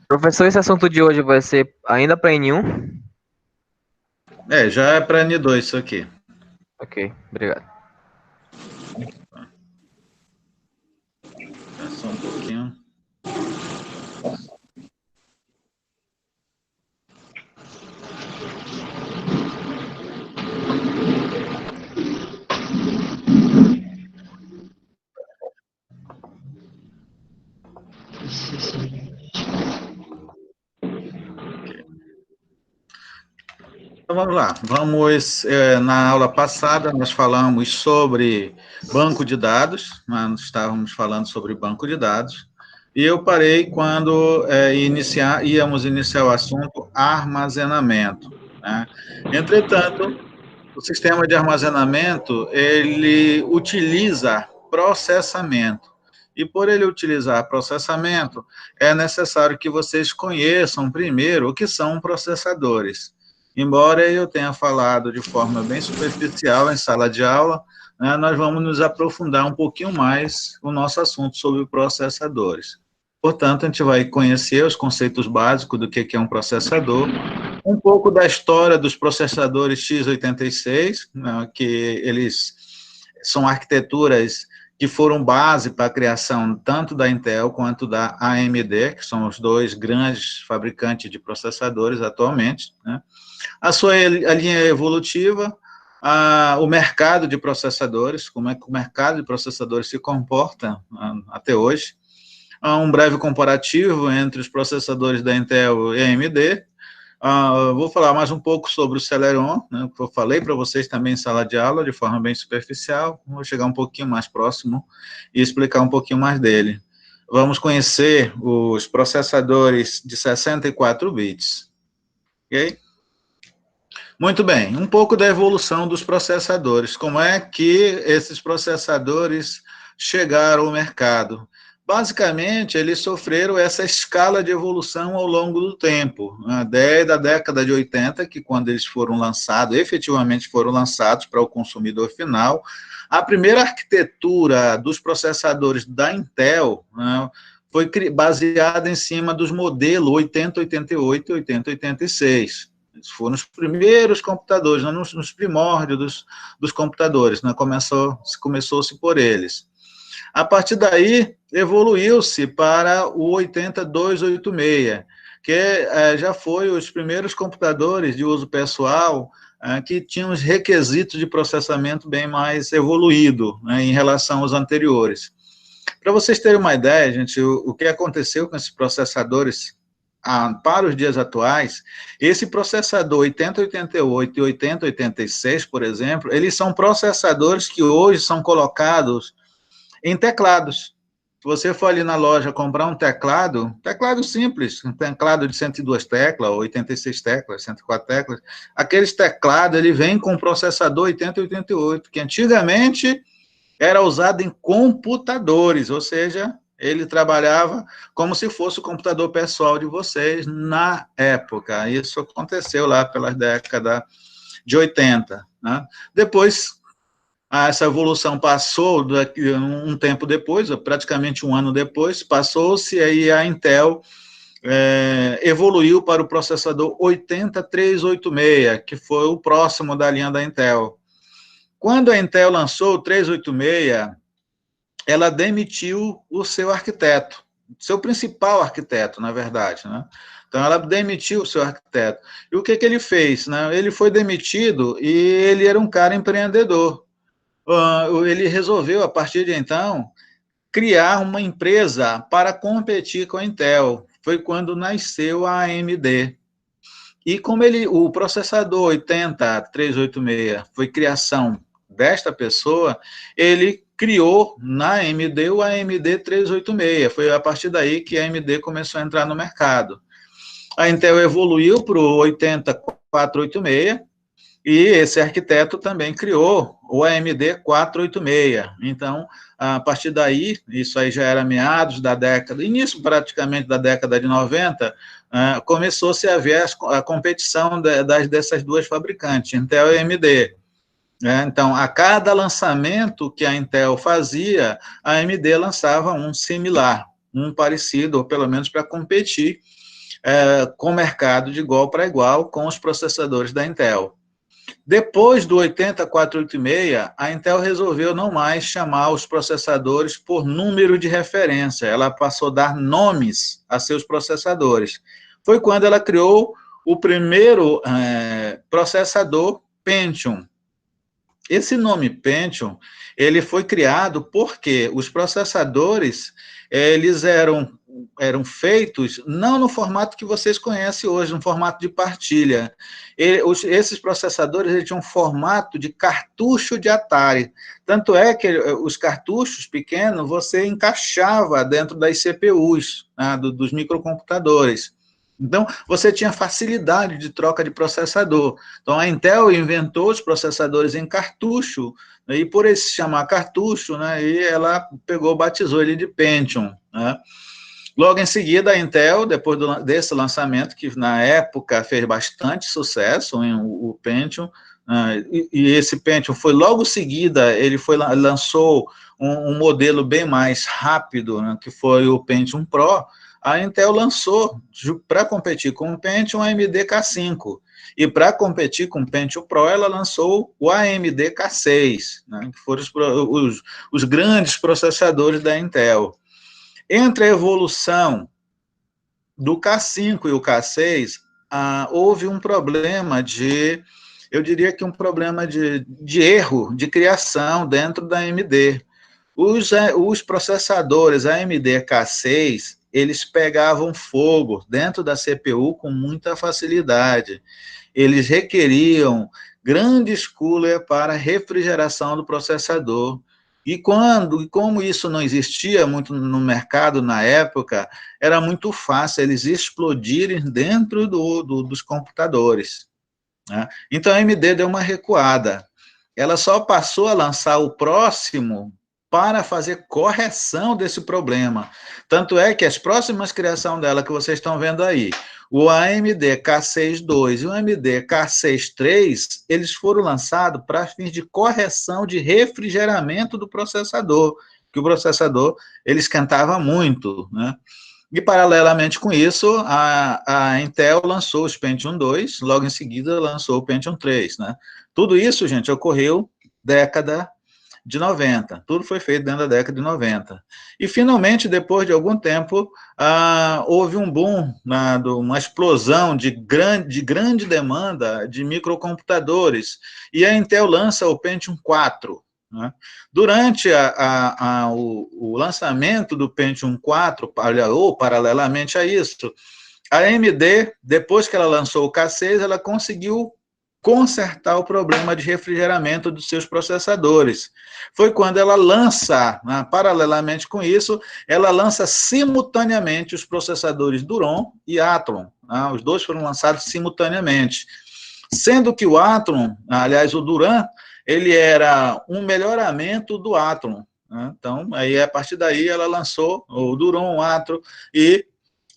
Professor, esse assunto de hoje vai ser ainda para N1? Já é para N2 isso aqui. Ok, obrigado. É só um pouquinho. Então, vamos lá. Na aula passada, nós falamos sobre banco de dados, nós estávamos falando sobre banco de dados, e eu parei quando íamos iniciar o assunto armazenamento, né? Entretanto, o sistema de armazenamento, ele utiliza processamento. E por ele utilizar processamento, é necessário que vocês conheçam primeiro o que são processadores. Embora eu tenha falado de forma bem superficial em sala de aula, né, nós vamos nos aprofundar um pouquinho mais o nosso assunto sobre processadores. Portanto, a gente vai conhecer os conceitos básicos do que é um processador, um pouco da história dos processadores x86, né, que eles são arquiteturas que foram base para a criação tanto da Intel quanto da AMD, que são os dois grandes fabricantes de processadores atualmente, né? A linha evolutiva, o mercado de processadores, como é que o mercado de processadores se comporta até hoje, um breve comparativo entre os processadores da Intel e AMD. Vou falar mais um pouco sobre o Celeron, né, que eu falei para vocês também em sala de aula, de forma bem superficial. Vou chegar um pouquinho mais próximo e explicar um pouquinho mais dele. Vamos conhecer os processadores de 64 bits. Ok? Muito bem, um pouco da evolução dos processadores. Como é que esses processadores chegaram ao mercado? Basicamente, eles sofreram essa escala de evolução ao longo do tempo, né? Desde a década de 80, que quando eles foram lançados, efetivamente foram lançados para o consumidor final, a primeira arquitetura dos processadores da Intel, né, foi baseada em cima dos modelos 8088 e 8086. Foram os primeiros computadores, nos primórdios dos computadores, né? Começou-se por eles. A partir daí, evoluiu-se para o 80286, que já foi os primeiros computadores de uso pessoal que tinham os requisitos de processamento bem mais evoluído, né, em relação aos anteriores. Para vocês terem uma ideia, gente, o que aconteceu com esses processadores para os dias atuais, esse processador 8088 e 8086, por exemplo, eles são processadores que hoje são colocados em teclados. Se você for ali na loja comprar um teclado simples, um teclado de 102 teclas, 86 teclas, 104 teclas, aqueles teclados, ele vem com processador 8088, que antigamente era usado em computadores, ou seja, ele trabalhava como se fosse o computador pessoal de vocês na época. Isso aconteceu lá pelas décadas de 80. Né? Depois, essa evolução passou, um tempo depois, praticamente um ano depois, passou-se, aí a Intel evoluiu para o processador 80386, que foi o próximo da linha da Intel. Quando a Intel lançou o 386, ela demitiu o seu arquiteto, seu principal arquiteto, na verdade, né? Então, ela demitiu o seu arquiteto. E o que ele fez? Né? Ele foi demitido e ele era um cara empreendedor. Ele resolveu, a partir de então, criar uma empresa para competir com a Intel. Foi quando nasceu a AMD. E como o processador 80386 foi criação desta pessoa, ele criou na AMD o AMD 386. Foi a partir daí que a AMD começou a entrar no mercado. A Intel evoluiu para o 80486 e esse arquiteto também criou o AMD 486. Então, a partir daí, isso aí já era meados da década, início praticamente da década de 90, começou-se a ver a competição dessas duas fabricantes, Intel e AMD. Então, a cada lançamento que a Intel fazia, a AMD lançava um similar, um parecido, ou pelo menos para competir com o mercado de igual para igual com os processadores da Intel. Depois do 80486, a Intel resolveu não mais chamar os processadores por número de referência, ela passou a dar nomes a seus processadores. Foi quando ela criou o primeiro processador Pentium. Esse nome Pentium, ele foi criado porque os processadores, eles eram feitos não no formato que vocês conhecem hoje, no formato de partilha. Esses processadores, eles tinham um formato de cartucho de Atari. Tanto é que os cartuchos pequenos, você encaixava dentro das CPUs, né, dos microcomputadores. Então, você tinha facilidade de troca de processador. Então, a Intel inventou os processadores em cartucho, e por esse se chamar cartucho, né, e ela batizou ele de Pentium, né. Logo em seguida, a Intel, depois desse lançamento, que na época fez bastante sucesso, o Pentium, e esse Pentium foi logo em seguida, ele lançou um modelo bem mais rápido, né, que foi o Pentium Pro. A Intel lançou, para competir com o Pentium, o AMD K5. E para competir com o Pentium Pro, ela lançou o AMD K6, né, que foram os grandes processadores da Intel. Entre a evolução do K5 e o K6, houve um problema eu diria que um problema de erro de criação dentro da AMD. Os processadores AMD K6, eles pegavam fogo dentro da CPU com muita facilidade. Eles requeriam grandes coolers para refrigeração do processador. E como isso não existia muito no mercado na época, era muito fácil eles explodirem dentro dos computadores, né? Então a AMD deu uma recuada. Ela só passou a lançar o próximo para fazer correção desse problema. Tanto é que as próximas criações dela que vocês estão vendo aí, o AMD K6 II e o AMD K6 III, eles foram lançados para fins de correção de refrigeramento do processador, que o processador ele esquentava muito, né? E, paralelamente com isso, a Intel lançou os Pentium II, logo em seguida lançou o Pentium III, né? Tudo isso, gente, ocorreu década de 90. Tudo foi feito dentro da década de 90. E, finalmente, depois de algum tempo, houve um boom, uma explosão de grande demanda de microcomputadores, e a Intel lança o Pentium IV, né? Durante o lançamento do Pentium IV, ou paralelamente a isso, a AMD, depois que ela lançou o K6, ela conseguiu consertar o problema de refrigeramento dos seus processadores. Foi quando ela lança, né, paralelamente com isso, ela lança simultaneamente os processadores Duron e Athlon, né, os dois foram lançados simultaneamente. Sendo que o Athlon, aliás, o Duran, ele era um melhoramento do Athlon, né? Então, aí, a partir daí, ela lançou o Duron, o Athlon, e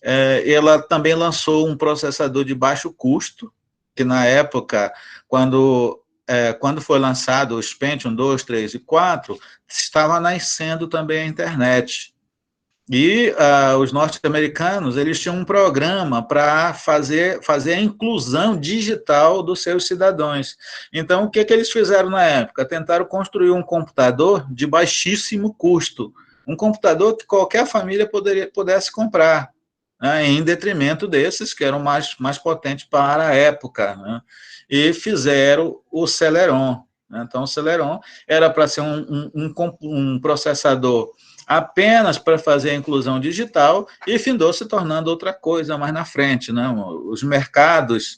ela também lançou um processador de baixo custo, que na época, quando foi lançado os Pentium 2, 3 e 4, estava nascendo também a internet. E os norte-americanos, eles tinham um programa para fazer a inclusão digital dos seus cidadãos. Então, o que eles fizeram na época? Tentaram construir um computador de baixíssimo custo, um computador que qualquer família pudesse comprar, né, em detrimento desses, que eram mais potentes para a época, né? E fizeram o Celeron, né? Então, o Celeron era para ser um processador apenas para fazer a inclusão digital, e findou se tornando outra coisa mais na frente, né? Os mercados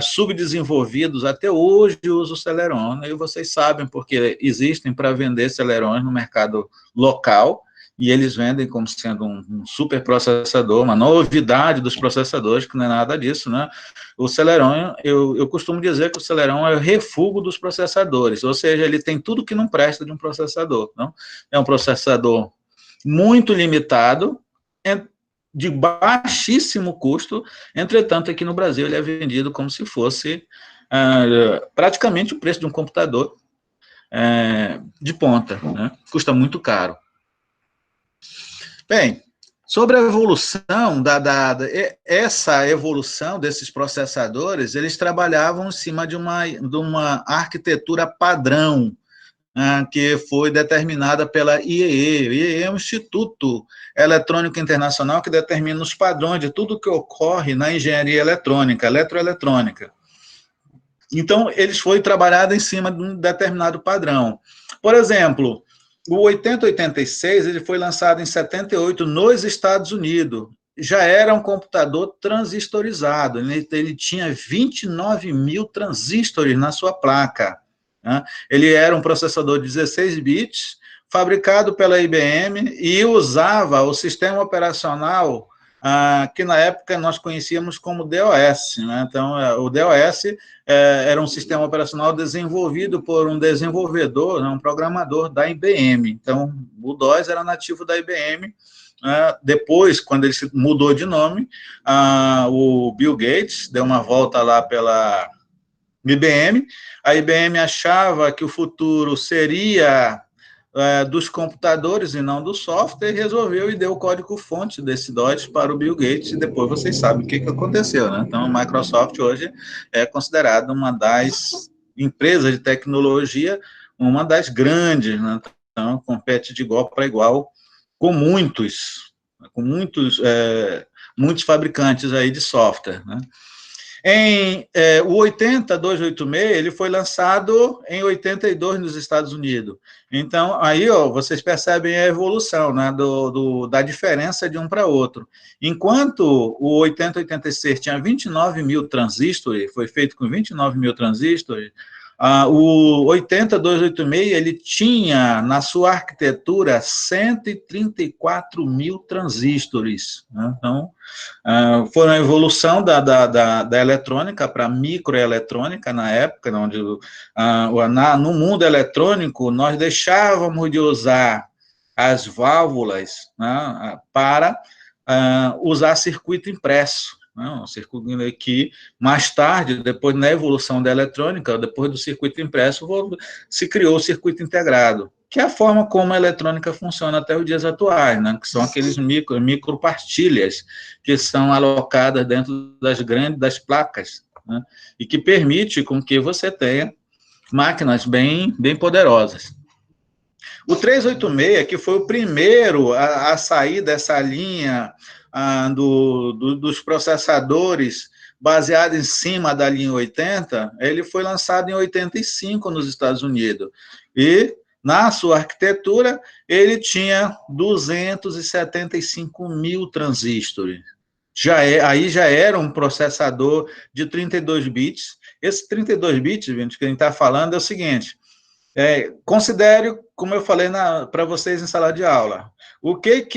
subdesenvolvidos até hoje usam o Celeron, né? E vocês sabem, porque existem para vender Celerons no mercado local, e eles vendem como sendo um super processador, uma novidade dos processadores, que não é nada disso, né? O Celeron, eu costumo dizer que o Celeron é o refúgio dos processadores, ou seja, ele tem tudo que não presta de um processador, não? É um processador muito limitado, de baixíssimo custo, entretanto, aqui no Brasil ele é vendido como se fosse praticamente o preço de um computador de ponta, né? Custa muito caro. Bem, Sobre a evolução, essa evolução desses processadores, eles trabalhavam em cima de uma arquitetura padrão, que foi determinada pela IEE. O IEE é um Instituto Eletrônico Internacional que determina os padrões de tudo que ocorre na engenharia eletrônica, eletroeletrônica. Então, eles foram trabalhados em cima de um determinado padrão. Por exemplo, o 8086 ele foi lançado em 78 nos Estados Unidos. Já era um computador transistorizado, ele tinha 29 mil transistores na sua placa. Né? Ele era um processador de 16 bits, fabricado pela IBM, e usava o sistema operacional que na época nós conhecíamos como DOS. Né? Então, o DOS era um sistema operacional desenvolvido por um desenvolvedor, um programador da IBM. Então, o DOS era nativo da IBM. Depois, quando ele mudou de nome, o Bill Gates deu uma volta lá pela IBM. A IBM achava que o futuro seria dos computadores e não do software, e resolveu e deu o código-fonte desse DOS para o Bill Gates, e depois vocês sabem o que aconteceu, né? Então, a Microsoft hoje é considerada uma das empresas de tecnologia, uma das grandes, né? Então, compete de igual para igual com muitos fabricantes aí de software, né? O 80286, ele foi lançado em 82 nos Estados Unidos. Então, aí, vocês percebem a evolução, né, da diferença de um para outro. Enquanto o 8086 tinha 29 mil transistores, foi feito com 29 mil transistores, o 80286, ele tinha, na sua arquitetura, 134 mil transistores. Né? Então, foi uma evolução da eletrônica para a microeletrônica, na época, onde, no mundo eletrônico, nós deixávamos de usar as válvulas, né, para usar circuito impresso. Um circuito que, mais tarde, depois na evolução da eletrônica, depois do circuito impresso, se criou o circuito integrado, que é a forma como a eletrônica funciona até os dias atuais, né? Que são aqueles micropartilhas que são alocadas dentro das placas, né? E que permite com que você tenha máquinas bem poderosas. O 386, que foi o primeiro a sair dessa linha dos processadores baseado em cima da linha 80, ele foi lançado em 85 nos Estados Unidos. E, na sua arquitetura, ele tinha 275 mil transistores. Aí já era um processador de 32 bits. Esse 32 bits, gente, que a gente está falando é o seguinte: considere, como eu falei para vocês em sala de aula, o que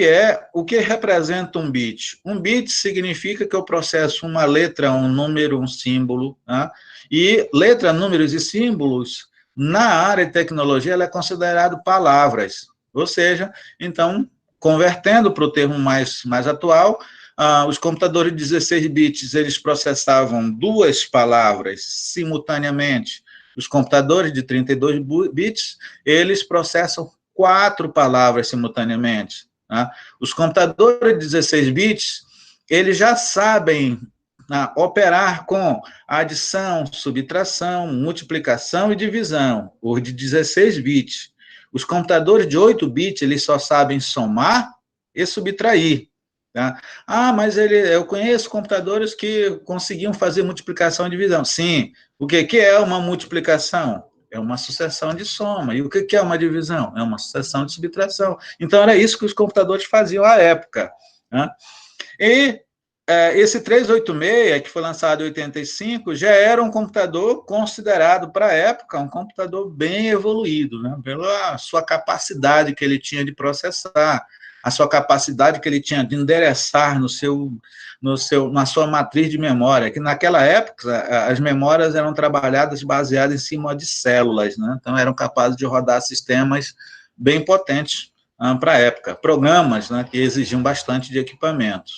representa um bit? Um bit significa que eu processo uma letra, um número, um símbolo, né? E letra, números e símbolos, na área de tecnologia, ela é considerado palavras. Ou seja, então, convertendo para o termo mais atual, os computadores de 16 bits, eles processavam 2 palavras simultaneamente. Os computadores de 32 bits, eles processam 4 palavras simultaneamente. Tá? Os computadores de 16 bits, eles já sabem operar com adição, subtração, multiplicação e divisão, os de 16 bits. Os computadores de 8 bits, eles só sabem somar e subtrair. Tá? Mas eu conheço computadores que conseguiam fazer multiplicação e divisão. Sim. O que é uma multiplicação? É uma sucessão de soma. E o que é uma divisão? É uma sucessão de subtração. Então, era isso que os computadores faziam à época. Né? E esse 386, que foi lançado em 85, já era um computador considerado, para a época, um computador bem evoluído, né? Pela sua capacidade que ele tinha de processar, a sua capacidade que ele tinha de endereçar na sua matriz de memória, que naquela época as memórias eram trabalhadas baseadas em cima de células, né? Então eram capazes de rodar sistemas bem potentes para a época, programas, né, que exigiam bastante de equipamentos.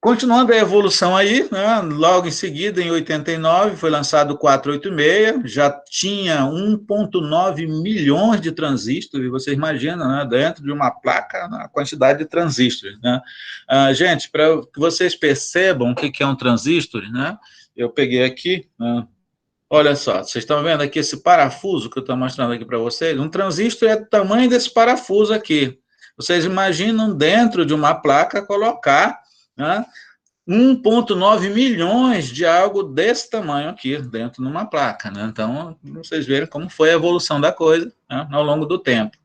Continuando a evolução aí, né, logo em seguida, em 89, foi lançado o 486, já tinha 1,9 milhões de transistores, você imagina, né, dentro de uma placa, a quantidade de transistores. Né? Gente, para que vocês percebam o que é um transistor, né, eu peguei aqui, né, olha só, vocês estão vendo aqui esse parafuso que eu estou mostrando aqui para vocês? Um transistor é do tamanho desse parafuso aqui. Vocês imaginam dentro de uma placa colocar, né, 1,9 milhões de algo desse tamanho aqui dentro de uma placa. Né? Então, vocês verem como foi a evolução da coisa, né, ao longo do tempo.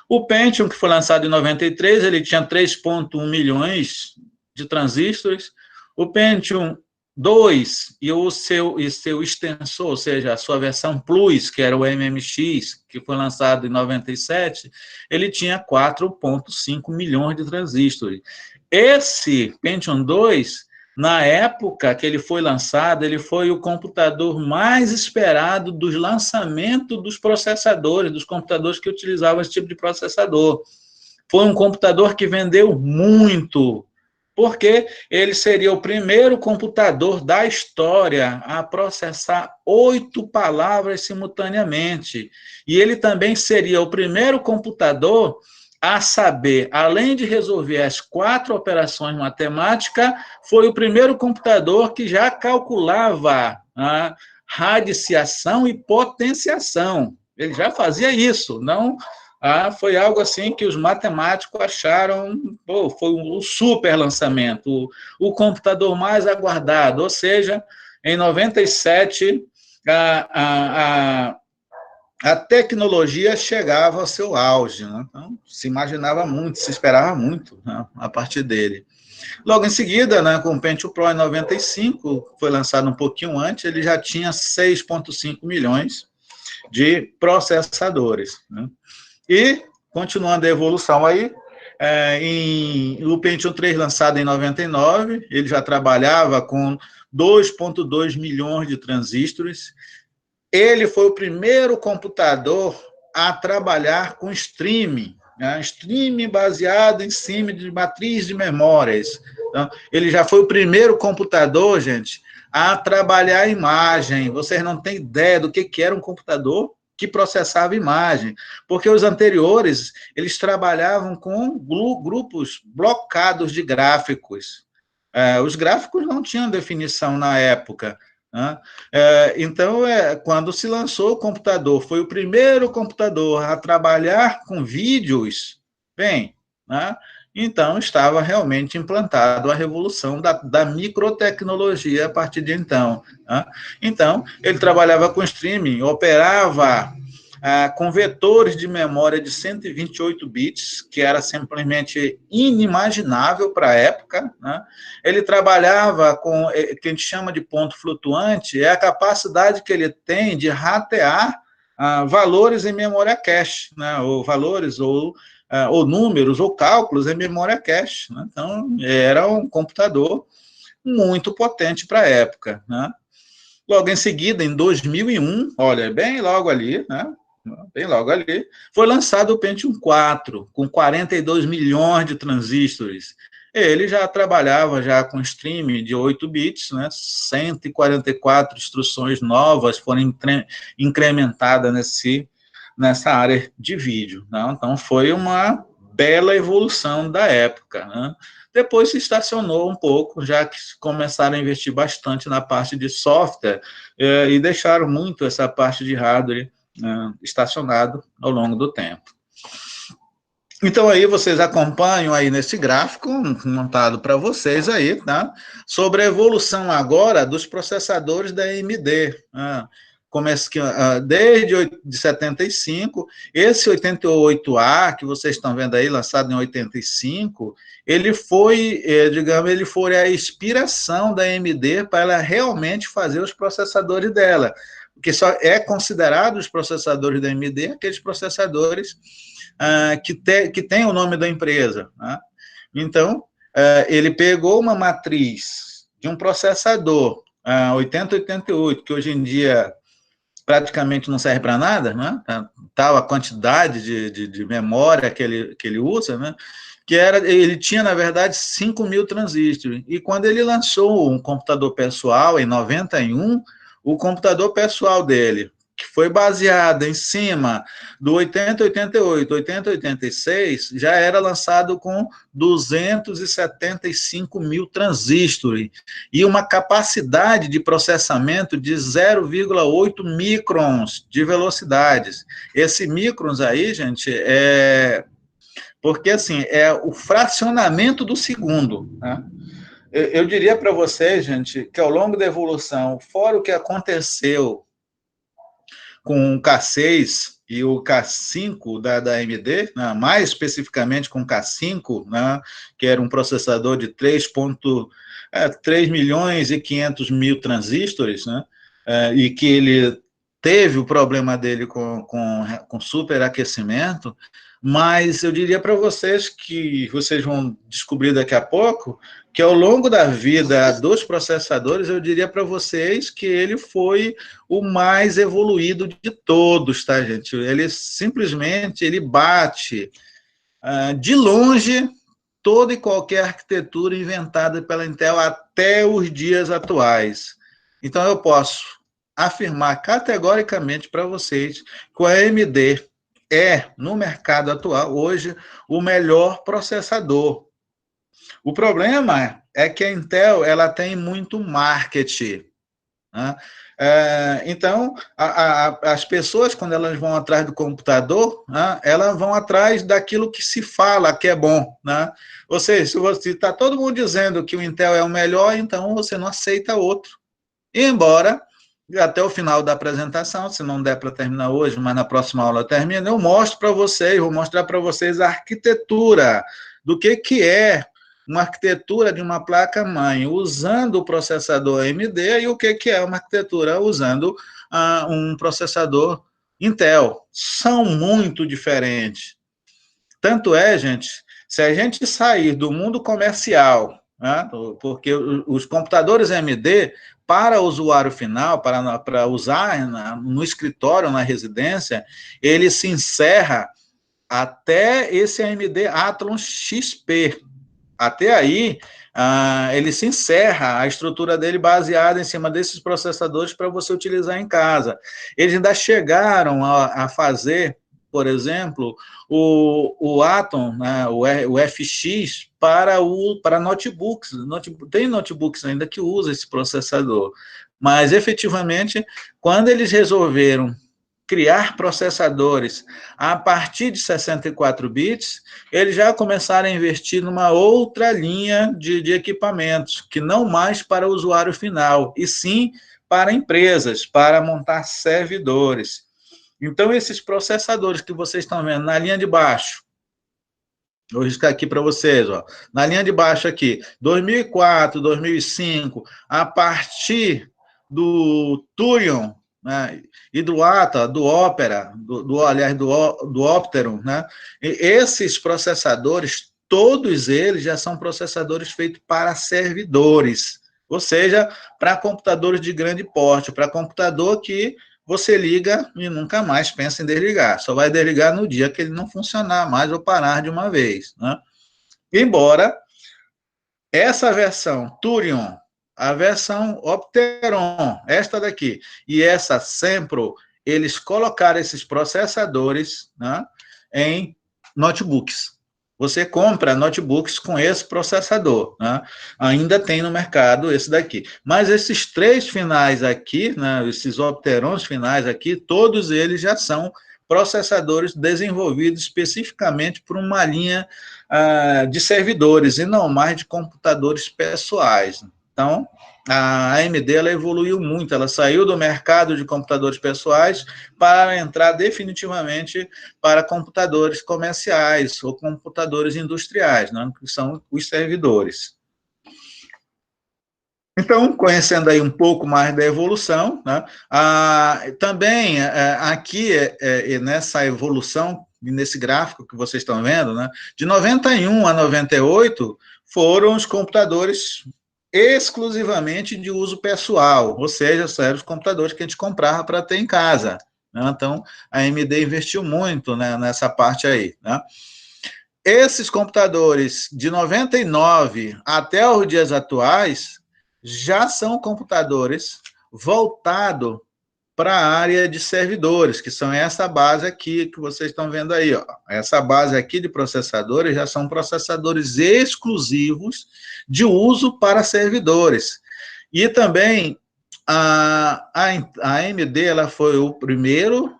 O Pentium, que foi lançado em 93, ele tinha 3,1 milhões de transistores. O Pentium 2 e o seu extensor, ou seja, a sua versão Plus, que era o MMX, que foi lançado em 97, ele tinha 4,5 milhões de transistores. Esse Pentium 2, na época que ele foi lançado, ele foi o computador mais esperado dos lançamentos dos processadores, dos computadores que utilizavam esse tipo de processador. Foi um computador que vendeu muito, porque ele seria o primeiro computador da história a processar 8 palavras simultaneamente. E ele também seria o primeiro computador a saber, além de resolver as 4 operações matemáticas, foi o primeiro computador que já calculava a radiciação e potenciação. Ele já fazia isso, não... foi algo assim que os matemáticos acharam, foi um super lançamento, o computador mais aguardado, ou seja, em 97, a tecnologia chegava ao seu auge, né? Então, se imaginava muito, se esperava muito, né, a partir dele. Logo em seguida, né, com o Pentium Pro em 95, foi lançado um pouquinho antes, ele já tinha 6,5 milhões de processadores. Né? E, continuando a evolução aí, o Pentium 3 lançado em 99, ele já trabalhava com 2,2 milhões de transistores. Ele foi o primeiro computador a trabalhar com streaming, né? Streaming baseado em cima de matriz de memórias. Então, ele já foi o primeiro computador, gente, a trabalhar a imagem. Vocês não têm ideia do que era um computador que processava imagem, porque os anteriores, eles trabalhavam com grupos blocados de gráficos. Os gráficos não tinham definição na época, né? Então, quando se lançou o computador, foi o primeiro computador a trabalhar com vídeos, bem, né? Então estava realmente implantado a revolução da microtecnologia a partir de então. Né? Então, ele trabalhava com streaming, operava com vetores de memória de 128 bits, que era simplesmente inimaginável para a época. Né? Ele trabalhava com o que a gente chama de ponto flutuante, é a capacidade que ele tem de ratear valores em memória cache, né? Ou valores, ou números, ou cálculos em memória cache. Né? Então, era um computador muito potente para a época. Né? Logo em seguida, em 2001, olha, bem logo ali, né? Bem logo ali, foi lançado o Pentium 4, com 42 milhões de transistores. Ele já trabalhava já com streaming de 8 bits, né? 144 instruções novas foram incrementadas nessa área de vídeo. Né? Então, foi uma bela evolução da época. Né? Depois se estacionou um pouco, já que começaram a investir bastante na parte de software e deixaram muito essa parte de hardware estacionado ao longo do tempo. Então, aí vocês acompanham aí nesse gráfico montado para vocês aí, tá? Sobre a evolução agora dos processadores da AMD. Desde 75, esse 88A, que vocês estão vendo aí, lançado em 85, ele foi, ele foi a inspiração da AMD para ela realmente fazer os processadores dela, porque só é considerado os processadores da AMD aqueles processadores que tem o nome da empresa. Né? Então, ele pegou uma matriz de um processador 8088, que hoje em dia praticamente não serve para nada, né? Tal a quantidade de memória que ele usa, né? ele tinha, na verdade, 5.000 transistores. E quando ele lançou um computador pessoal, em 91, o computador pessoal dele, que foi baseado em cima do 8088, 8086, já era lançado com 275.000 transistores e uma capacidade de processamento de 0,8 microns de velocidades. Esse microns aí, gente, porque, assim, é o fracionamento do segundo, né? Eu diria para vocês, gente, que ao longo da evolução, fora o que aconteceu com o K6 e o K5 da AMD, né, mais especificamente com o K5, né, que era um processador de 3 milhões e 500 mil transistores, né, e que ele teve o problema dele com superaquecimento, mas eu diria para vocês que vocês vão descobrir daqui a pouco que ao longo da vida dos processadores, eu diria para vocês que ele foi o mais evoluído de todos, tá, gente? Ele simplesmente bate de longe toda e qualquer arquitetura inventada pela Intel até os dias atuais. Então, eu posso afirmar categoricamente para vocês que o AMD no mercado atual, hoje, o melhor processador. O problema é que a Intel ela tem muito marketing, né? Então, as pessoas, quando elas vão atrás do computador, né, elas vão atrás daquilo que se fala que é bom, né? Ou seja, se está todo mundo dizendo que o Intel é o melhor, então você não aceita outro. E embora, até o final da apresentação, se não der para terminar hoje, mas na próxima aula termina, eu mostro para vocês, vou mostrar para vocês a arquitetura do que é uma arquitetura de uma placa-mãe usando o processador AMD e o que é uma arquitetura usando um processador Intel. São muito diferentes. Tanto é, gente, se a gente sair do mundo comercial, né, porque os computadores AMD, para o usuário final, para usar no escritório, na residência, ele se encerra até esse AMD Athlon XP. Até aí, ele se encerra, a estrutura dele baseada em cima desses processadores para você utilizar em casa. Eles ainda chegaram a fazer, por exemplo, o Atom, né, o FX, para notebooks. Tem notebooks ainda que usam esse processador. Mas, efetivamente, quando eles resolveram criar processadores a partir de 64 bits, eles já começaram a investir numa outra linha de equipamentos, que não mais para o usuário final, e sim para empresas, para montar servidores. Então, esses processadores que vocês estão vendo na linha de baixo, vou riscar aqui para vocês, ó. Na linha de baixo aqui, 2004, 2005, a partir do Turion, né, e do Ata, do Opera, aliás, do Opteron, né? E esses processadores, todos eles já são processadores feitos para servidores, ou seja, para computadores de grande porte, para computador que você liga e nunca mais pensa em desligar, só vai desligar no dia que ele não funcionar mais ou parar de uma vez, né? Embora essa versão Turion, a versão Opteron, esta daqui, e essa Sempro, eles colocaram esses processadores, né, em notebooks. Você compra notebooks com esse processador, né? Ainda tem no mercado esse daqui. Mas esses três finais aqui, né, esses Opterons finais aqui, todos eles já são processadores desenvolvidos especificamente por uma linha de servidores e não mais de computadores pessoais. Então, a AMD ela evoluiu muito, ela saiu do mercado de computadores pessoais para entrar definitivamente para computadores comerciais ou computadores industriais, né, que são os servidores. Então, conhecendo aí um pouco mais da evolução, né, também aqui, nessa evolução, nesse gráfico que vocês estão vendo, né, de 91 a 98, foram os computadores exclusivamente de uso pessoal, ou seja, eram os computadores que a gente comprava para ter em casa, né? Então, a AMD investiu muito, né, nessa parte aí, né? esses computadores de 99 até os dias atuais já são computadores voltados para a área de servidores, que são essa base aqui que vocês estão vendo aí. Ó. Essa base aqui de processadores já são processadores exclusivos de uso para servidores. E também a AMD ela foi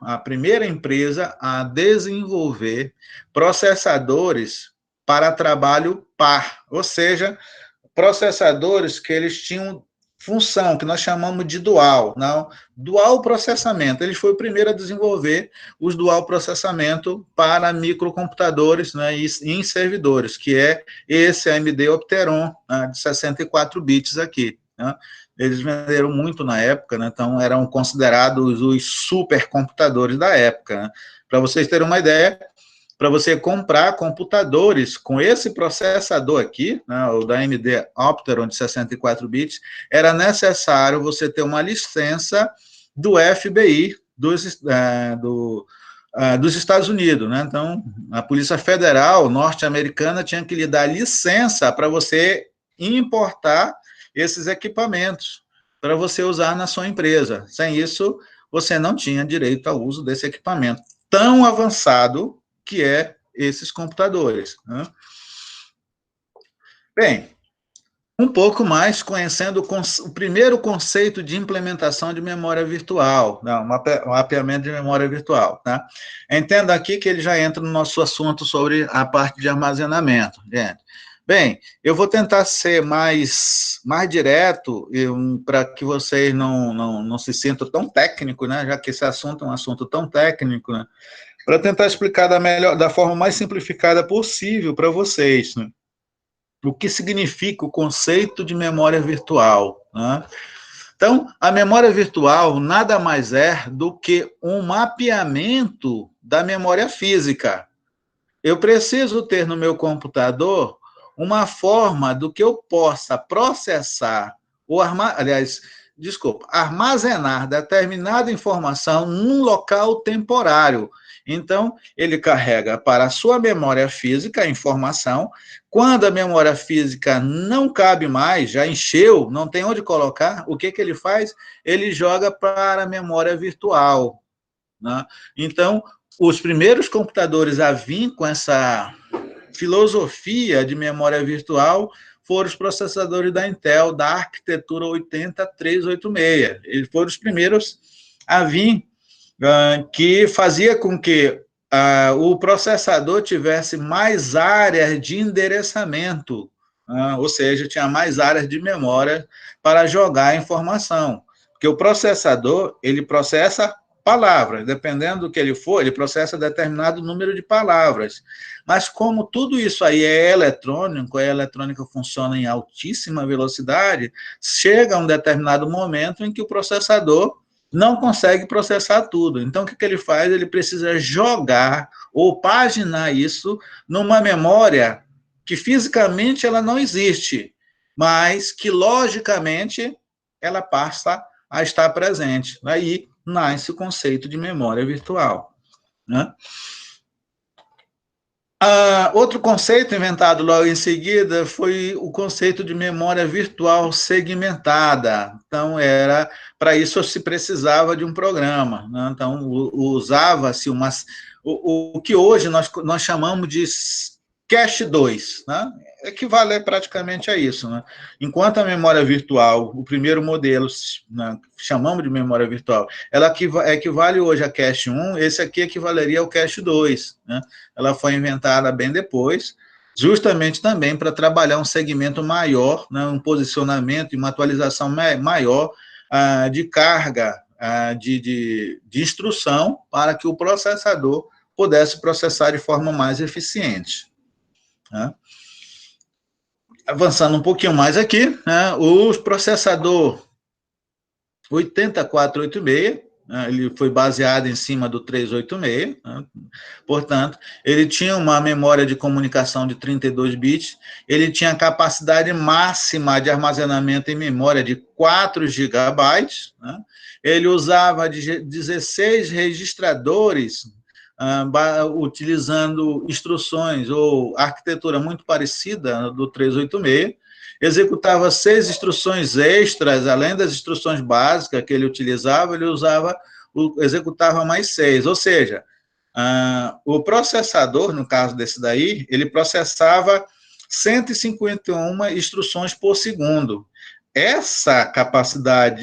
a primeira empresa a desenvolver processadores para trabalho par, ou seja, processadores que eles tinham função, que nós chamamos de dual, não, dual processamento. Ele foi o primeiro a desenvolver os dual processamento para microcomputadores, né, e em servidores, que é esse AMD Opteron, né, de 64 bits aqui, né. Eles venderam muito na época, né, então eram considerados os supercomputadores da época. Né. Para vocês terem uma ideia, para você comprar computadores com esse processador aqui, né, o da AMD Opteron de 64 bits, era necessário você ter uma licença do FBI dos Estados Unidos. Né? Então, a Polícia Federal norte-americana tinha que lhe dar licença para você importar esses equipamentos para você usar na sua empresa. Sem isso, você não tinha direito ao uso desse equipamento tão avançado que é esses computadores. Né? Bem, um pouco mais conhecendo o primeiro conceito de implementação de memória virtual, né? Um mapeamento de memória virtual. Tá? Entenda aqui que ele já entra no nosso assunto sobre a parte de armazenamento. Gente. Bem, eu vou tentar ser mais direto para que vocês não se sintam tão técnicos, né? Já que esse assunto é um assunto tão técnico, né? Para tentar explicar da forma mais simplificada possível para vocês, né? O que significa o conceito de memória virtual. Né? Então, a memória virtual nada mais é do que um mapeamento da memória física. Eu preciso ter no meu computador uma forma do que eu possa processar, armazenar determinada informação num local temporário. Então, ele carrega para a sua memória física a informação. Quando a memória física não cabe mais, já encheu, não tem onde colocar, o que ele faz? Ele joga para a memória virtual. Né? Então, os primeiros computadores a vir com essa filosofia de memória virtual foram os processadores da Intel, da arquitetura 80386. Eles foram os primeiros a vir, que fazia com que o processador tivesse mais áreas de endereçamento, ou seja, tinha mais áreas de memória para jogar a informação. Porque o processador, ele processa palavras, dependendo do que ele for, ele processa determinado número de palavras. Mas como tudo isso aí é eletrônico, a eletrônica funciona em altíssima velocidade, chega um determinado momento em que o processador não consegue processar tudo. Então, o que ele faz? Ele precisa jogar ou paginar isso numa memória que fisicamente ela não existe, mas que logicamente ela passa a estar presente. Aí nasce o conceito de memória virtual. Né? Outro conceito inventado logo em seguida foi o conceito de memória virtual segmentada. Então, para isso se precisava de um programa. Né? Então, usava-se o que hoje nós chamamos de Cache 2, né? Equivale praticamente a isso. Né? Enquanto a memória virtual, o primeiro modelo, né, chamamos de memória virtual, ela equivale hoje a Cache 1, esse aqui equivaleria ao Cache 2. Né? Ela foi inventada bem depois, justamente também para trabalhar um segmento maior, né, um posicionamento e uma atualização maior de carga de instrução para que o processador pudesse processar de forma mais eficiente. Né? Avançando um pouquinho mais aqui, né, o processador 8486, né, ele foi baseado em cima do 386, né, portanto, ele tinha uma memória de comunicação de 32 bits, ele tinha capacidade máxima de armazenamento em memória de 4 GB, né, ele usava 16 registradores utilizando instruções ou arquitetura muito parecida do 386, executava 6 instruções extras, além das instruções básicas que ele utilizava, executava mais 6, ou seja, o processador, no caso desse daí, ele processava 151 instruções por segundo. Essa capacidade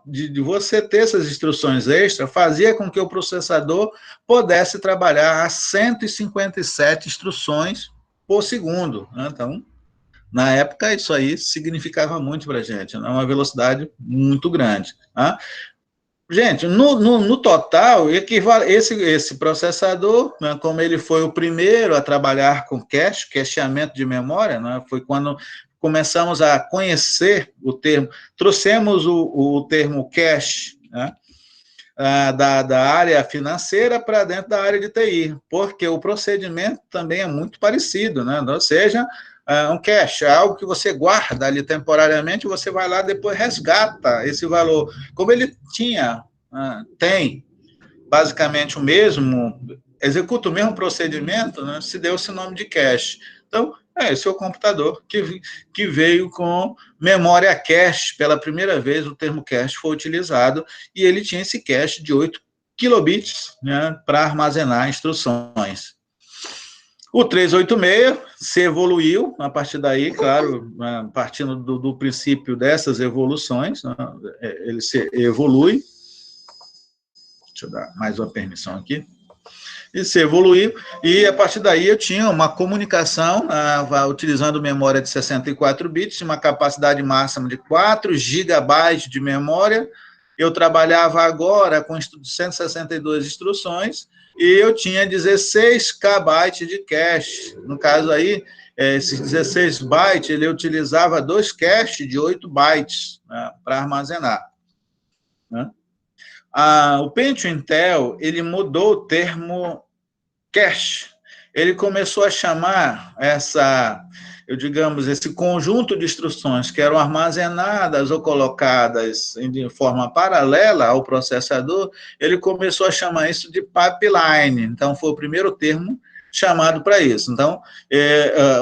de você ter essas instruções extras fazia com que o processador pudesse trabalhar a 157 instruções por segundo. Então, na época, isso aí significava muito para a gente, né? Uma velocidade muito grande. Tá? Gente, no total, esse processador, né, como ele foi o primeiro a trabalhar com cacheamento de memória, né, foi quando começamos a conhecer o termo, trouxemos o termo cache, né, da área financeira para dentro da área de TI, porque o procedimento também é muito parecido, né? Ou seja, um cache, algo que você guarda ali temporariamente, você vai lá depois resgata esse valor. Como ele tem basicamente o mesmo, executa o mesmo procedimento, né, se deu esse nome de cache. Então, esse é o computador que veio com memória cache. Pela primeira vez, o termo cache foi utilizado, e ele tinha esse cache de 8 kilobits, né, para armazenar instruções. O 386 se evoluiu a partir daí, claro, partindo do princípio dessas evoluções, né, ele se evolui. Deixa eu dar mais uma permissão aqui. E se evoluiu, e a partir daí eu tinha uma comunicação utilizando memória de 64 bits, uma capacidade máxima de 4 gigabytes de memória. Eu trabalhava agora com 162 instruções, e eu tinha 16 KB de cache. No caso aí, esses 16 bytes, ele utilizava 2 caches de 8 bytes, né, para armazenar. Né? O Pentium Intel, ele mudou o termo cache. Ele começou a chamar esse conjunto de instruções que eram armazenadas ou colocadas de forma paralela ao processador, ele começou a chamar isso de pipeline. Então, foi o primeiro termo chamado para isso. Então,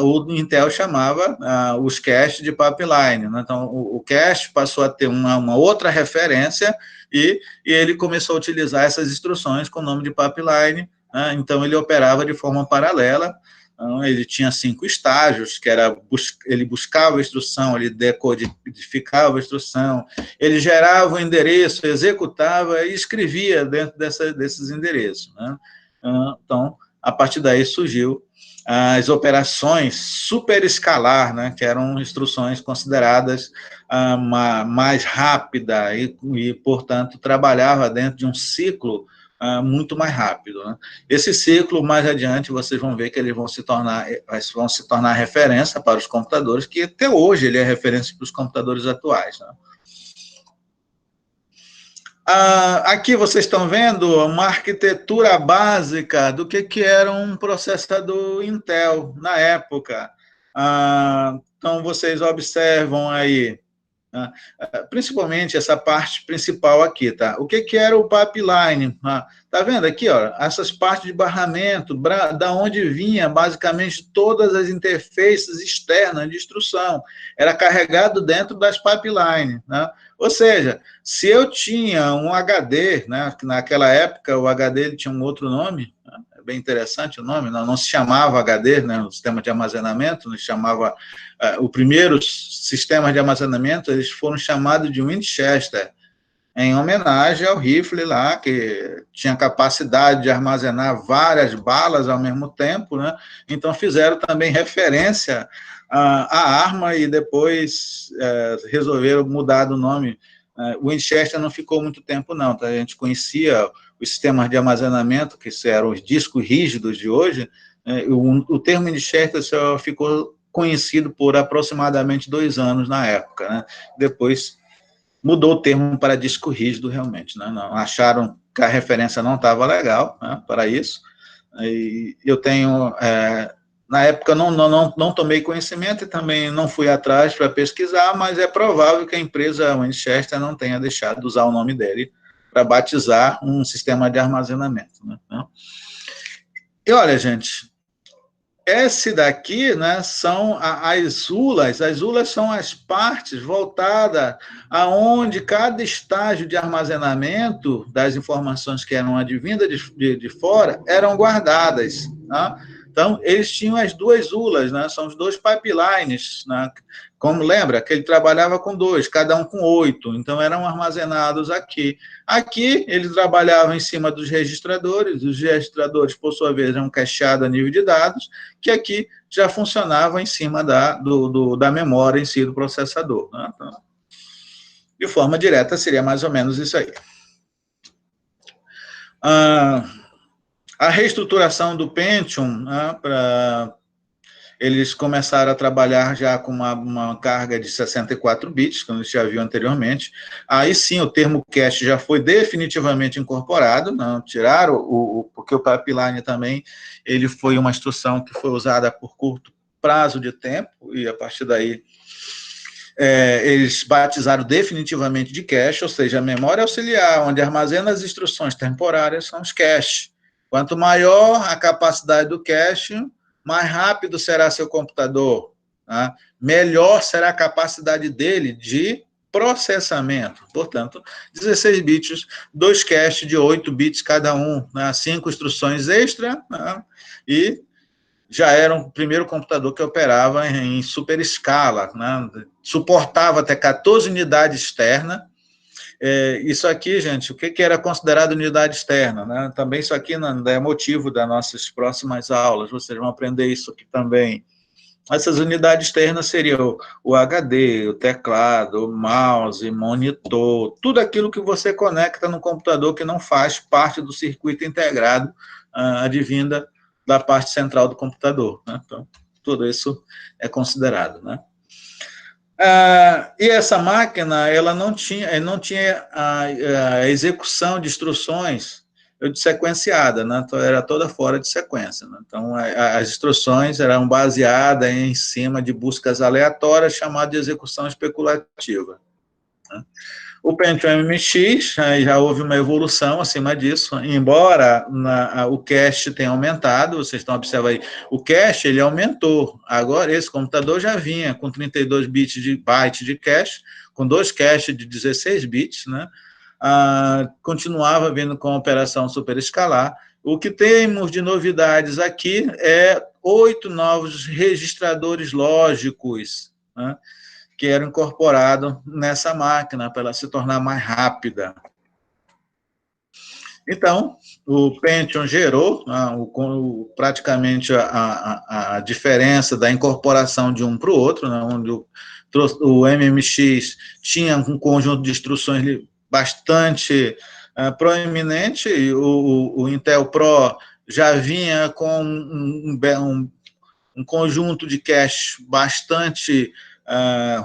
o Intel chamava os caches de pipeline. Né? Então, o cache passou a ter uma outra referência, e ele começou a utilizar essas instruções com o nome de pipeline. Né? Então, ele operava de forma paralela. Então, ele tinha 5 estágios, que era, ele buscava a instrução, ele decodificava a instrução, ele gerava o endereço, executava e escrevia dentro desses endereços. Né? Então, a partir daí surgiu as operações superescalar, né, que eram instruções consideradas mais rápida e, portanto, trabalhava dentro de um ciclo muito mais rápido. Né? Esse ciclo, mais adiante, vocês vão ver que eles vão se tornar referência para os computadores, que até hoje ele é referência para os computadores atuais. Né? Aqui vocês estão vendo uma arquitetura básica do que era um processador Intel na época. Então, vocês observam aí, principalmente essa parte principal aqui, tá? O que era o pipeline? Tá vendo aqui, ó, essas partes de barramento, da onde vinha basicamente todas as interfaces externas de instrução, era carregado dentro das pipelines, né? Ou seja, se eu tinha um HD, né, naquela época o HD ele tinha um outro nome, né, é bem interessante o nome, não se chamava HD, né, o sistema de armazenamento, não se chamava, o primeiro sistema de armazenamento, eles foram chamados de Winchester, em homenagem ao rifle lá, que tinha capacidade de armazenar várias balas ao mesmo tempo, né? Então fizeram também referência à arma, e depois resolveram mudar do nome. O Winchester não ficou muito tempo, não, tá? A gente conhecia os sistemas de armazenamento, que eram os discos rígidos de hoje, o termo Winchester só ficou conhecido por aproximadamente 2 anos na época, né? Depois mudou o termo para disco rígido, realmente, né? Não, acharam que a referência não estava legal, né, para isso, e eu tenho, na época, não tomei conhecimento e também não fui atrás para pesquisar, mas é provável que a empresa Winchester não tenha deixado de usar o nome dele para batizar um sistema de armazenamento. Né? E olha, gente, esse daqui, né, são as ULAs. As ULAs são as partes voltadas aonde cada estágio de armazenamento das informações que eram advindas de fora eram guardadas. Tá? Então, eles tinham as duas ULAs, né, são os dois pipelines, né, como lembra, que ele trabalhava com dois, cada um com 8, então eram armazenados aqui. Aqui, eles trabalhavam em cima dos registradores, os registradores, por sua vez, eram cacheados a nível de dados, que aqui já funcionava em cima da memória em si do processador. Né? Então, de forma direta, seria mais ou menos isso aí. A reestruturação do Pentium, né, eles começaram a trabalhar já com uma carga de 64 bits, como a gente já viu anteriormente. Aí sim, o termo cache já foi definitivamente incorporado, não tiraram, porque o pipeline também ele foi uma instrução que foi usada por curto prazo de tempo, e a partir daí eles batizaram definitivamente de cache, ou seja, a memória auxiliar, onde armazena as instruções temporárias, são os caches. Quanto maior a capacidade do cache, mais rápido será seu computador, tá? Melhor será a capacidade dele de processamento. Portanto, 16 bits, 2 caches de 8 bits cada um, né? 5 instruções extra, né? E já era o primeiro computador que operava em super escala, né? Suportava até 14 unidades externas. Isso aqui, gente, o que era considerado unidade externa? Né? Também isso aqui é motivo das nossas próximas aulas, vocês vão aprender isso aqui também. Essas unidades externas seriam o HD, o teclado, o mouse, monitor, tudo aquilo que você conecta no computador que não faz parte do circuito integrado advinda da parte central do computador. Né? Então, tudo isso é considerado. Né? E essa máquina, ela não tinha a execução de instruções sequenciada, né? Então, era toda fora de sequência. Né? Então, as instruções eram baseadas em cima de buscas aleatórias, chamada de execução especulativa. Né? O Pentium MX, já houve uma evolução acima disso, embora o cache tenha aumentado, vocês estão observando aí, o cache ele aumentou. Agora, esse computador já vinha com 32 bytes de cache, com 2 caches de 16 bits, né? Continuava vindo com operação superescalar. O que temos de novidades aqui é 8 novos registradores lógicos, né? Que era incorporado nessa máquina para ela se tornar mais rápida. Então, o Pentium gerou praticamente a diferença da incorporação de um para o outro, né, onde o MMX tinha um conjunto de instruções bastante proeminente, e o Intel Pro já vinha com um conjunto de cache bastante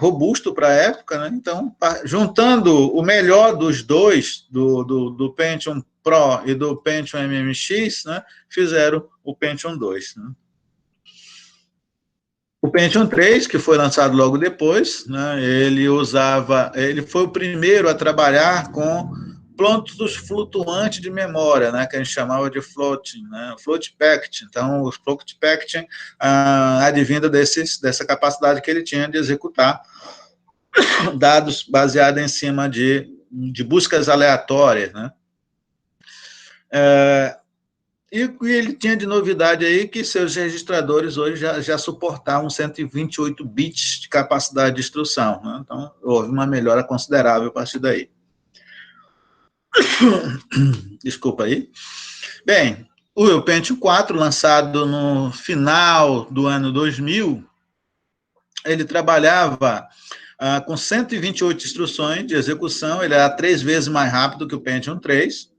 robusto para a época, né? Então, juntando o melhor dos dois, do Pentium Pro e do Pentium MMX, né, fizeram o Pentium 2. Né? O Pentium 3, que foi lançado logo depois, né, ele foi o primeiro a trabalhar com pontos flutuantes de memória, né, que a gente chamava de floating, né, float packet. Então, o float packet advinda dessa capacidade que ele tinha de executar dados baseados em cima de buscas aleatórias, né. E ele tinha de novidade aí que seus registradores hoje já suportavam 128 bits de capacidade de instrução, né? Então, houve uma melhora considerável a partir daí. Desculpa aí. Bem, o Pentium 4, lançado no final do ano 2000, ele trabalhava com 128 instruções de execução, ele era 3 vezes mais rápido que o Pentium 3.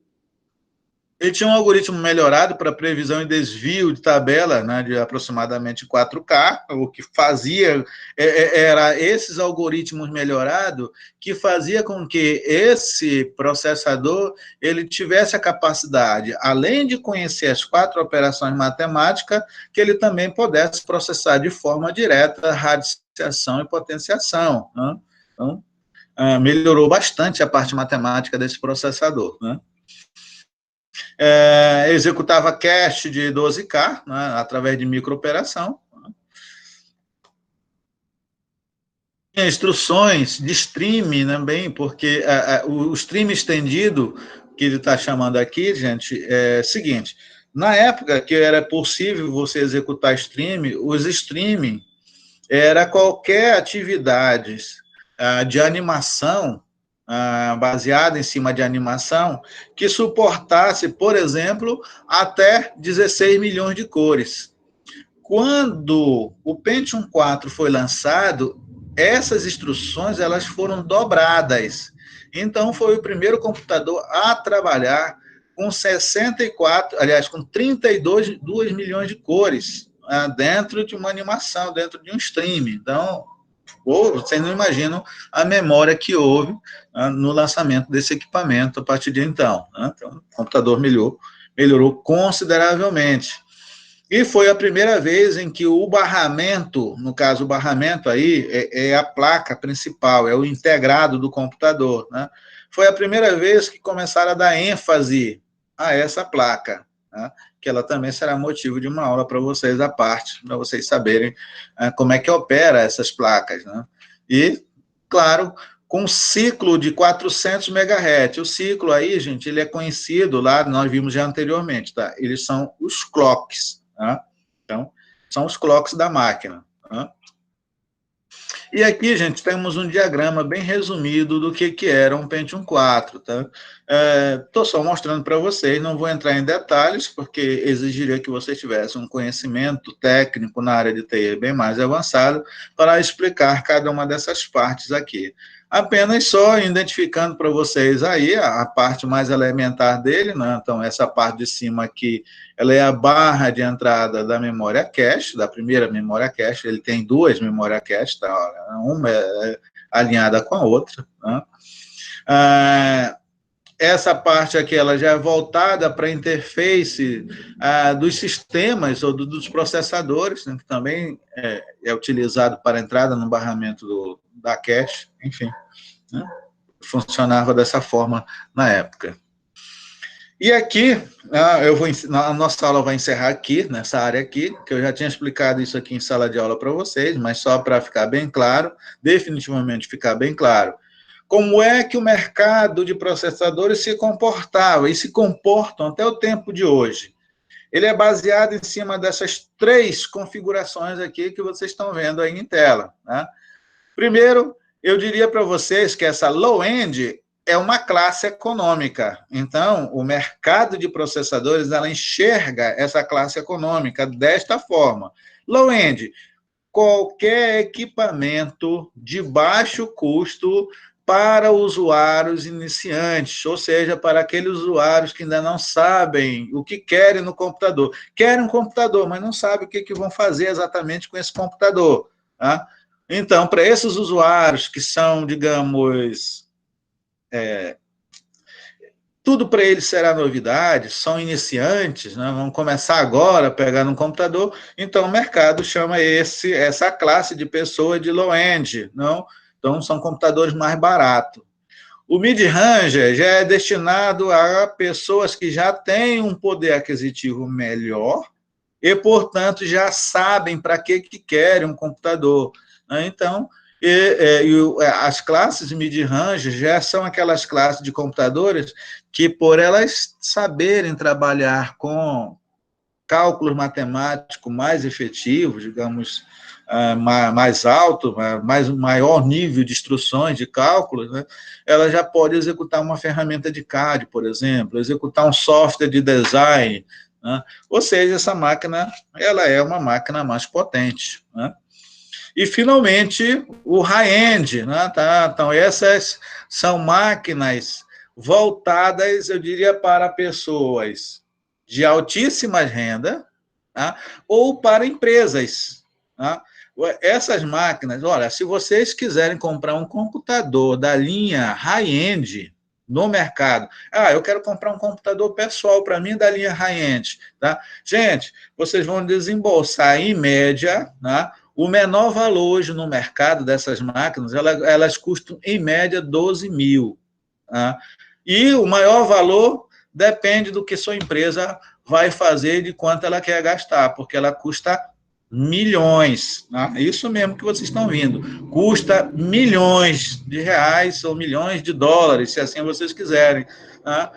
Ele tinha um algoritmo melhorado para previsão e desvio de tabela, né, de aproximadamente 4K, o que fazia, era esses algoritmos melhorados que fazia com que esse processador ele tivesse a capacidade, além de conhecer as 4 operações matemáticas, que ele também pudesse processar de forma direta radiciação e potenciação. Né? Então, melhorou bastante a parte matemática desse processador, né? executava cache de 12K, né, através de microoperação. Tinha instruções de streaming também, porque o stream estendido, que ele está chamando aqui, gente, é o seguinte: na época que era possível você executar os streaming era qualquer atividade de animação, baseada em cima de animação, que suportasse, por exemplo, até 16 milhões de cores. Quando o Pentium 4 foi lançado, essas instruções elas foram dobradas. Então, foi o primeiro computador a trabalhar com 64, aliás, com 32 milhões de cores dentro de uma animação, dentro de um stream. Então, vocês não imaginam a memória que houve no lançamento desse equipamento a partir de então. Então, o computador melhorou consideravelmente. E foi a primeira vez em que o barramento, no caso, o barramento aí é a placa principal, é o integrado do computador, né? Foi a primeira vez que começaram a dar ênfase a essa placa, né? Que ela também será motivo de uma aula para vocês à parte, para vocês saberem como é que opera essas placas, né? E, claro, com um ciclo de 400 MHz. O ciclo aí, gente, ele é conhecido lá, nós vimos já anteriormente, tá? Eles são os clocks, tá? Então, são os clocks da máquina, tá? E aqui, gente, temos um diagrama bem resumido do que era um Pentium 4, tá? Estou só mostrando para vocês, não vou entrar em detalhes, porque exigiria que vocês tivessem um conhecimento técnico na área de TI bem mais avançado para explicar cada uma dessas partes aqui. Apenas só identificando para vocês aí a parte mais elementar dele, né? Então, essa parte de cima aqui, ela é a barra de entrada da memória cache, da primeira memória cache. Ele tem duas memórias cache, tá? Uma é alinhada com a outra, né? Essa parte aqui, ela já é voltada para a interface dos sistemas ou dos processadores, né? Que também é utilizado para a entrada no barramento da cache, enfim, né? Funcionava dessa forma na época. E aqui, a nossa aula vai encerrar aqui, nessa área aqui, que eu já tinha explicado isso aqui em sala de aula para vocês, mas só para ficar bem claro, definitivamente ficar bem claro, como é que o mercado de processadores se comportava e se comportam até o tempo de hoje. Ele é baseado em cima dessas três configurações aqui que vocês estão vendo aí em tela, né? Primeiro, eu diria para vocês que essa low-end é uma classe econômica. Então, o mercado de processadores, ela enxerga essa classe econômica desta forma. Low-end, qualquer equipamento de baixo custo para usuários iniciantes, ou seja, para aqueles usuários que ainda não sabem o que querem no computador. Querem um computador, mas não sabem o que vão fazer exatamente com esse computador, tá? Então, para esses usuários que são, digamos, tudo para eles será novidade, são iniciantes, né? Vão começar agora a pegar no computador, então o mercado chama essa classe de pessoa de low-end, não? Então, são computadores mais baratos. O mid-range já é destinado a pessoas que já têm um poder aquisitivo melhor e, portanto, já sabem para que querem um computador, né? Então, as classes mid-range já são aquelas classes de computadores que, por elas saberem trabalhar com cálculos matemáticos mais efetivos, digamos, mais alto, maior nível de instruções de cálculos, né? Ela já pode executar uma ferramenta de CAD, por exemplo, executar um software de design, né? Ou seja, essa máquina ela é uma máquina mais potente, né? E, finalmente, o high-end, né? Tá? Então, essas são máquinas voltadas, eu diria, para pessoas de altíssima renda, tá? Ou para empresas, tá? Essas máquinas, olha, se vocês quiserem comprar um computador da linha high-end no mercado, eu quero comprar um computador pessoal para mim da linha high-end, tá? Gente, vocês vão desembolsar, em média, tá? O menor valor hoje no mercado dessas máquinas, elas custam, em média, 12 mil. Tá? E o maior valor, Depende do que sua empresa vai fazer e de quanto ela quer gastar, porque ela custa milhões, né? Isso mesmo que vocês estão vindo, custa milhões de reais ou milhões de dólares, se assim vocês quiserem, né?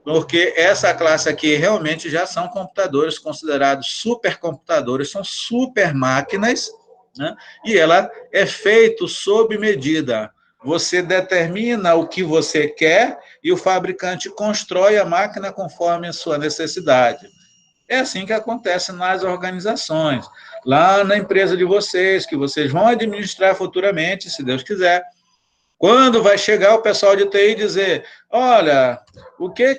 Porque essa classe aqui realmente já são computadores considerados supercomputadores, são super máquinas, né? E ela é feito sob medida. Você determina o que você quer e o fabricante constrói a máquina conforme a sua necessidade. É assim que acontece nas organizações. Lá na empresa de vocês, que vocês vão administrar futuramente, se Deus quiser. Quando vai chegar o pessoal de TI e dizer, olha, o que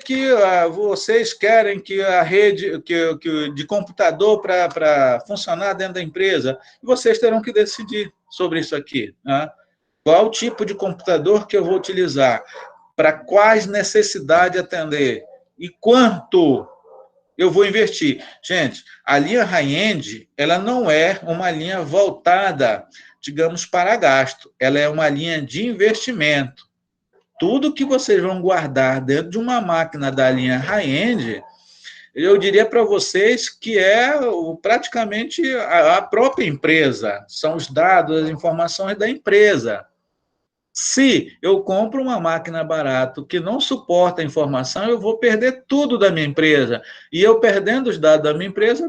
vocês querem que a rede de computador para funcionar dentro da empresa? Vocês terão que decidir sobre isso aqui, né? Qual tipo de computador que eu vou utilizar? Para quais necessidades atender? E quanto eu vou investir? Gente, a linha high-end, ela não é uma linha voltada, digamos, para gasto. Ela é uma linha de investimento. Tudo que vocês vão guardar dentro de uma máquina da linha high-end, eu diria para vocês que é praticamente a própria empresa. São os dados, as informações da empresa. Se eu compro uma máquina barata que não suporta a informação, eu vou perder tudo da minha empresa. E eu perdendo os dados da minha empresa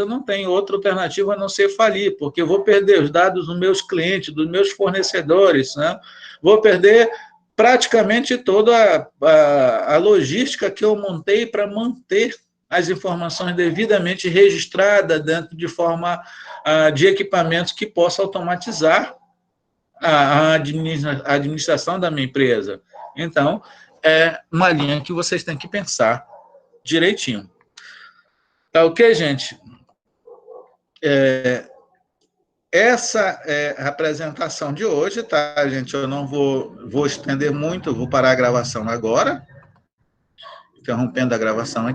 não tem outra alternativa a não ser falir, porque eu vou perder os dados dos meus clientes, dos meus fornecedores, né? Vou perder praticamente toda a logística que eu montei para manter as informações devidamente registradas dentro de forma de equipamentos que possa automatizar a administração da minha empresa. Então, é uma linha que vocês têm que pensar direitinho. Tá ok, gente? Essa é a apresentação de hoje, tá, gente? Eu não vou estender muito, eu vou parar a gravação agora, interrompendo a gravação aqui.